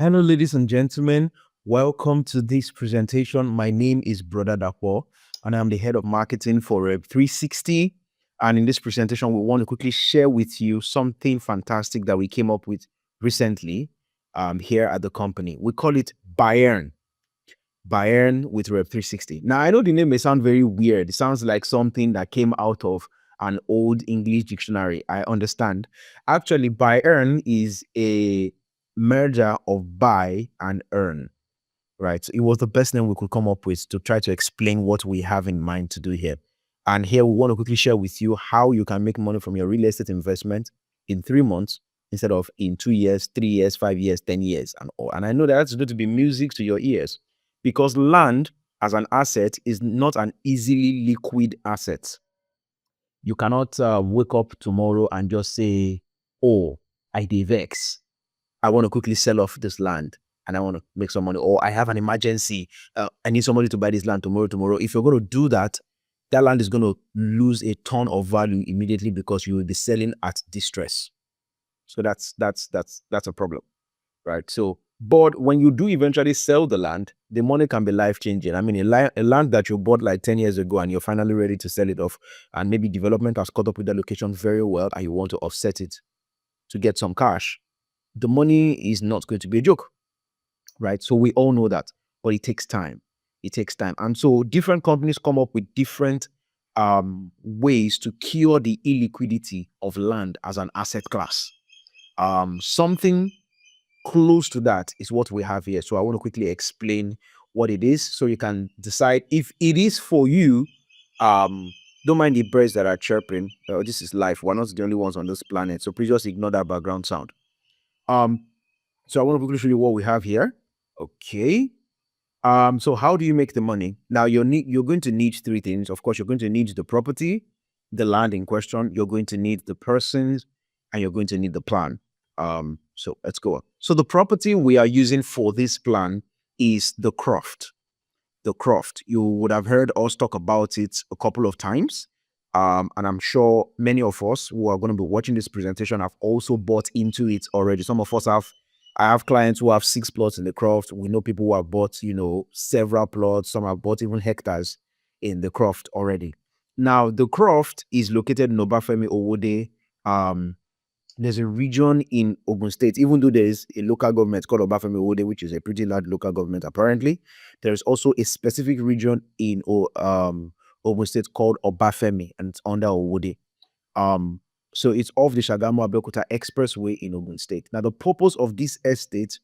Hello, ladies and gentlemen. Welcome to this presentation. My name is Brother Dapo, and I'm the head of marketing for Reb360. And in this presentation, we want to quickly share with you something fantastic that we came up with recently here at the company. We call it Buyearn with Reb360. Now, I know the name may sound very weird. It sounds like something that came out of an old English dictionary. I understand. Actually, Buyearn is a merger of buy and earn, right? So it was the best name we could come up with to try to explain what we have in mind to do here. And here we want to quickly share with you how you can make money from your real estate investment in 3 months instead of in 2 years, 3 years, 5 years, 10 years, and all. And I know that's going to be music to your ears because land as an asset is not an easily liquid asset. You cannot wake up tomorrow and just say, oh, I dey vex. I want to quickly sell off this land and I want to make some money, or I have an emergency. I need somebody to buy this land tomorrow. If you're going to do that, that land is going to lose a ton of value immediately because you will be selling at distress. So that's a problem, right? So, but when you do eventually sell the land, the money can be life-changing. I mean, a land that you bought like 10 years ago and you're finally ready to sell it off, and maybe development has caught up with the location very well and you want to offset it to get some cash, the money is not going to be a joke, right? So we all know that, but it takes time. It takes time. And so different companies come up with different ways to cure the illiquidity of land as an asset class. Something close to that is what we have here. So I want to quickly explain what it is so you can decide if it is for you. Don't mind the birds that are chirping. This is life. We're not the only ones on this planet. So please just ignore that background sound. So I want to quickly show you what we have here. Okay. So how do you make the money? Now you're going to need 3 things. Of course, you're going to need the property, the land in question, you're going to need the persons, and you're going to need the plan. So let's go on. So the property we are using for this plan is the Croft. The Croft. You would have heard us talk about it a couple of times. And I'm sure many of us who are going to be watching this presentation have also bought into it already. Some of us I have clients who have 6 plots in the Croft. We know people who have bought, several plots. Some have bought even hectares in the Croft already. Now, the Croft is located in Obafemi Owode. There's a region in Ogun State, even though there's a local government called Obafemi Owode, which is a pretty large local government apparently. There's also a specific region in Ogun State called Obafemi, and it's under Owode. So it's off the Shagamu-Abeokuta Expressway in Ogun State. Now, the purpose of this estate,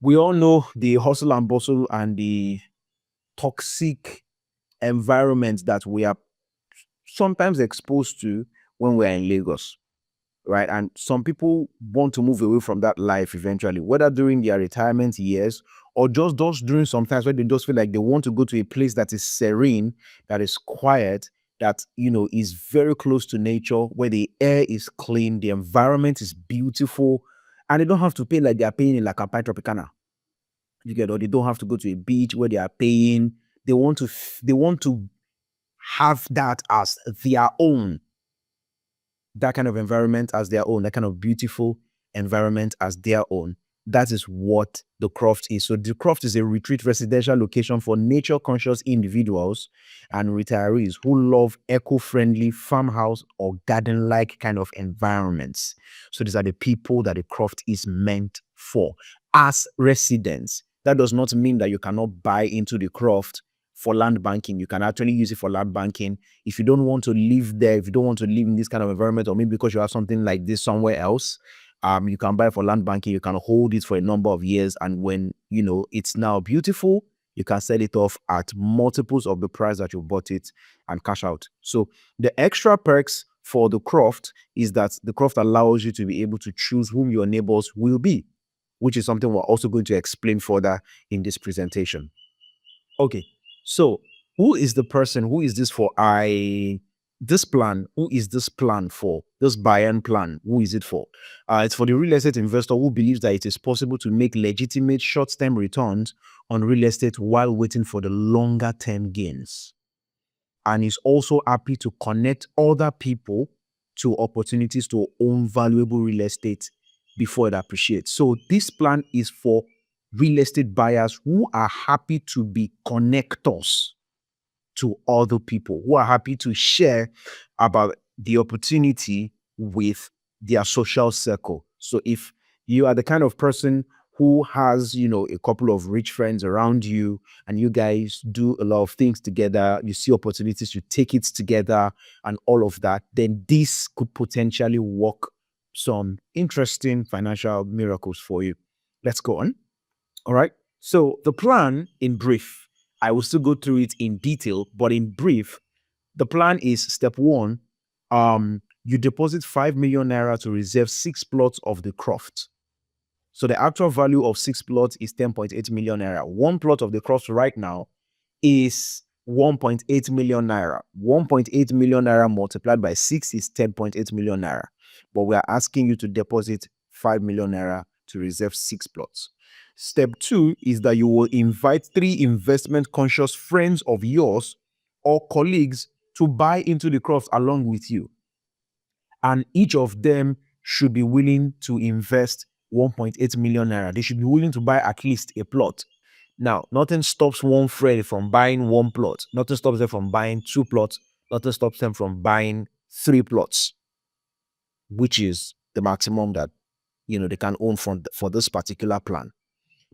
we all know the hustle and bustle and the toxic environment that we are sometimes exposed to when we're in Lagos, right? And some people want to move away from that life eventually, whether during their retirement years or just during some times where they just feel like they want to go to a place that is serene, that is quiet, that, is very close to nature, where the air is clean, the environment is beautiful, and they don't have to pay like they are paying in like a Tropicana. You get, or they don't have to go to a beach where they are paying. They want to have that as their own. That kind of environment as their own, that kind of beautiful environment as their own. That is what the Croft is. So the Croft is a retreat residential location for nature-conscious individuals and retirees who love eco-friendly farmhouse or garden-like kind of environments. So these are the people that the Croft is meant for. As residents, that does not mean that you cannot buy into the Croft for land banking. You can actually use it for land banking. If you don't want to live there, if you don't want to live in this kind of environment, or maybe because you have something like this somewhere else, you can buy for land banking. You can hold it for a number of years, and when it's now beautiful, you can sell it off at multiples of the price that you bought it and cash out. So the extra perks for the Croft is that the Croft allows you to be able to choose whom your neighbors will be, which is something we're also going to explain further in this presentation. Okay. So who is the person? Who is this for? This plan, who is this plan for? This Buyearn plan, who is it for? It's for the real estate investor who believes that it is possible to make legitimate short-term returns on real estate while waiting for the longer-term gains. And is also happy to connect other people to opportunities to own valuable real estate before it appreciates. So this plan is for real estate buyers who are happy to be connectors to other people, who are happy to share about the opportunity with their social circle. So if you are the kind of person who has, a couple of rich friends around you and you guys do a lot of things together, you see opportunities, you take it together and all of that, then this could potentially work some interesting financial miracles for you. Let's go on. All right. So the plan in brief, I will still go through it in detail, but in brief, the plan is step one, you deposit 5 million naira to reserve 6 plots of the croft. So the actual value of 6 plots is 10.8 million naira. One plot of the croft right now is 1.8 million naira. 1.8 million naira multiplied by 6 is 10.8 million naira. But we are asking you to deposit 5 million naira to reserve 6 plots. Step two is that you will invite 3 investment conscious friends of yours or colleagues to buy into the croft along with you. And each of them should be willing to invest 1.8 million naira. They should be willing to buy at least a plot. Now, nothing stops one friend from buying 1 plot. Nothing stops them from buying 2 plots. Nothing stops them from buying 3 plots, which is the maximum that they can own for this particular plan.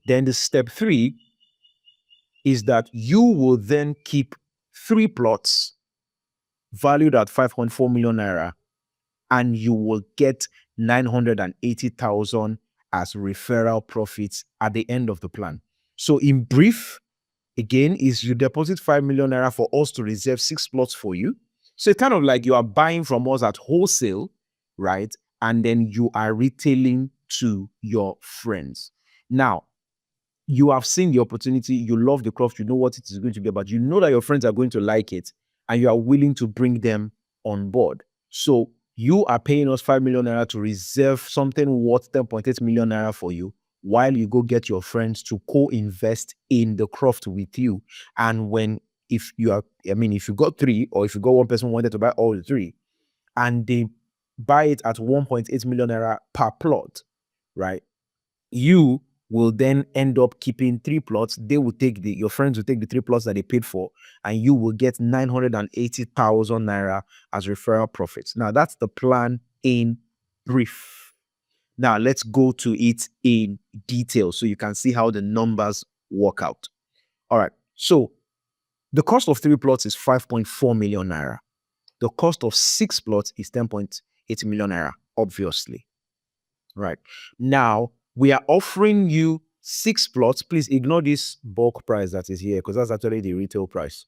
Then the step 3 is that you will then keep 3 plots valued at 5.4 million naira, and you will get 980,000 as referral profits at the end of the plan. So in brief, again, is you deposit 5 million naira for us to reserve 6 plots for you. So it's kind of like you are buying from us at wholesale, right? And then you are retailing to your friends. Now, you have seen the opportunity, you love the craft, you know what it is going to be about, you know that your friends are going to like it, and you are willing to bring them on board. So you are paying us 5 million naira to reserve something worth 10.8 million naira for you, while you go get your friends to co-invest in the craft with you. And if you got 3, or if you got one person who wanted to buy all the 3, and they buy it at 1.8 million naira per plot, right? You will then end up keeping 3 plots. Your friends will take the 3 plots that they paid for, and you will get 980,000 naira as referral profits. Now, that's the plan in brief. Now, let's go to it in detail so you can see how the numbers work out. All right. So the cost of 3 plots is 5.4 million naira. The cost of 6 plots is 10.8 million naira, obviously. Right. Now, we are offering you 6 plots. Please ignore this bulk price that is here, because that's actually the retail price.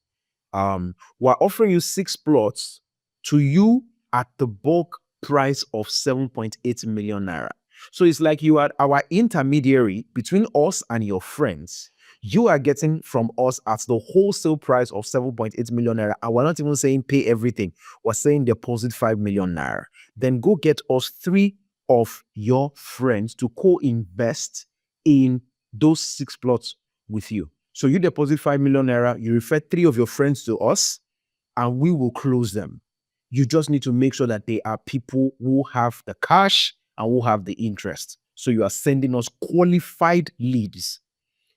We're offering you 6 plots to you at the bulk price of 7.8 million naira. So it's like you are our intermediary between us and your friends. You are getting from us at the wholesale price of 7.8 million naira. And we're not even saying pay everything. We're saying deposit 5 million naira. Then go get us 3 of your friends to co-invest in those 6 plots with you. So you deposit 5 million naira, you refer 3 of your friends to us, and we will close them. You just need to make sure that they are people who have the cash and who have the interest. So you are sending us qualified leads.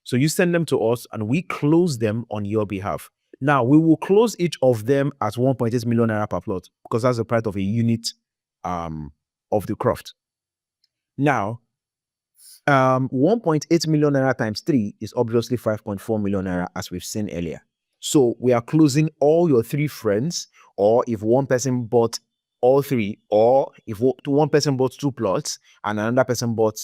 So you send them to us and we close them on your behalf. Now, we will close each of them at 1.8 million naira per plot, because that's the price of a unit of the craft. Now, 1.8 million naira times 3 is obviously 5.4 million naira, as we've seen earlier. So we are closing all your 3 friends, or if one person bought all 3, or if one person bought 2 plots and another person bought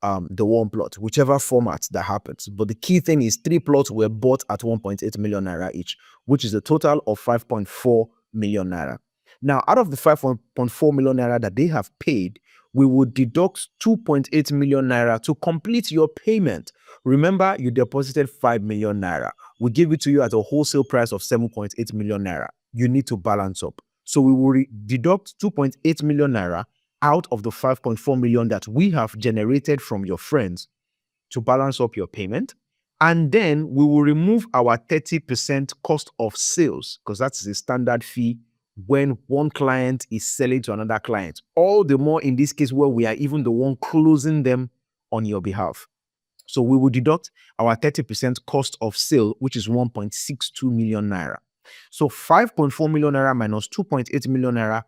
the 1 plot, whichever format that happens. But the key thing is 3 plots were bought at 1.8 million naira each, which is a total of 5.4 million naira. Now, out of the 5.4 million naira that they have paid, we would deduct 2.8 million naira to complete your payment. Remember, you deposited 5 million naira. We give it to you at a wholesale price of 7.8 million naira. You need to balance up. So we will deduct 2.8 million naira out of the 5.4 million that we have generated from your friends to balance up your payment. And then we will remove our 30% cost of sales, because that's the standard fee when one client is selling to another client. All the more in this case where we are even the one closing them on your behalf. So we will deduct our 30% cost of sale, which is 1.62 million naira. So 5.4 million naira minus 2.8 million naira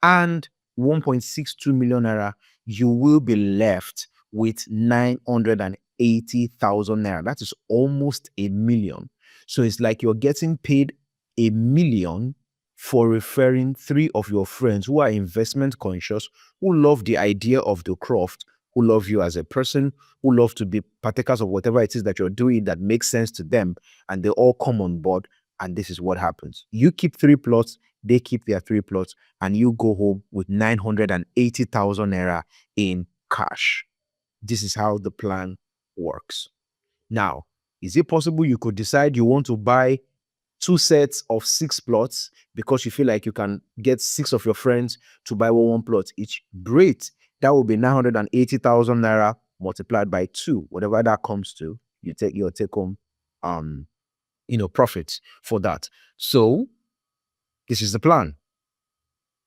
and 1.62 million naira, you will be left with 980,000 naira. That is almost a million. So it's like you're getting paid a million for referring 3 of your friends who are investment conscious, who love the idea of the craft, who love you as a person, who love to be partakers of whatever it is that you're doing that makes sense to them, and they all come on board. And this is what happens. You keep 3 plots, they keep their 3 plots, and you go home with 980,000 naira in cash. This is how the plan works. Now, is it possible you could decide you want to buy 2 sets of 6 plots because you feel like you can get 6 of your friends to buy one plot each? Great. That will be 980,000 naira multiplied by 2, whatever that comes to. You take your take home profits for that. So this is the plan.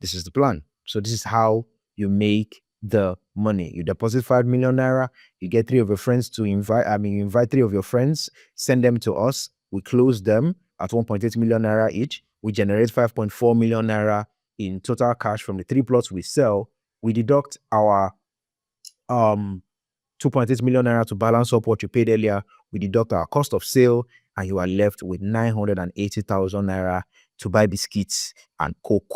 This is the plan. So this is how you make the money. You deposit 5 million naira, you get 3 of your friends to invite, you invite 3 of your friends, send them to us, we close them at 1.8 million naira each. We generate 5.4 million naira in total cash from the 3 plots we sell. We deduct our 2.8 million naira to balance up what you paid earlier. We deduct our cost of sale, and you are left with 980,000 naira to buy biscuits and coke,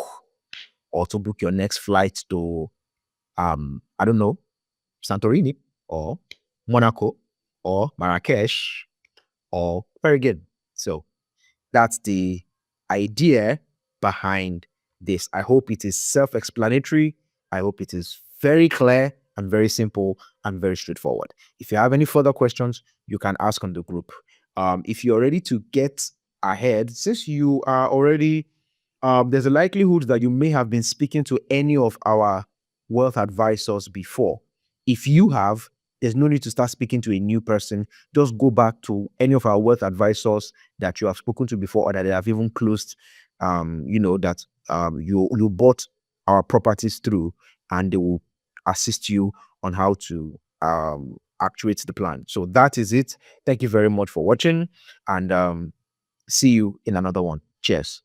or to book your next flight to, I don't know, Santorini or Monaco or Marrakesh, or very good. So that's the idea behind this. I hope it is self-explanatory. I hope it is very clear and very simple and very straightforward. If you have any further questions, you can ask on the group. If you're ready to get ahead, since you are already, there's a likelihood that you may have been speaking to any of our wealth advisors before. If you have, there's no need to start speaking to a new person. Just go back to any of our wealth advisors that you have spoken to before, or that they have even closed, that you bought our properties through, and they will assist you on how to actuate the plan. So that is it. Thank you very much for watching, and see you in another one. Cheers.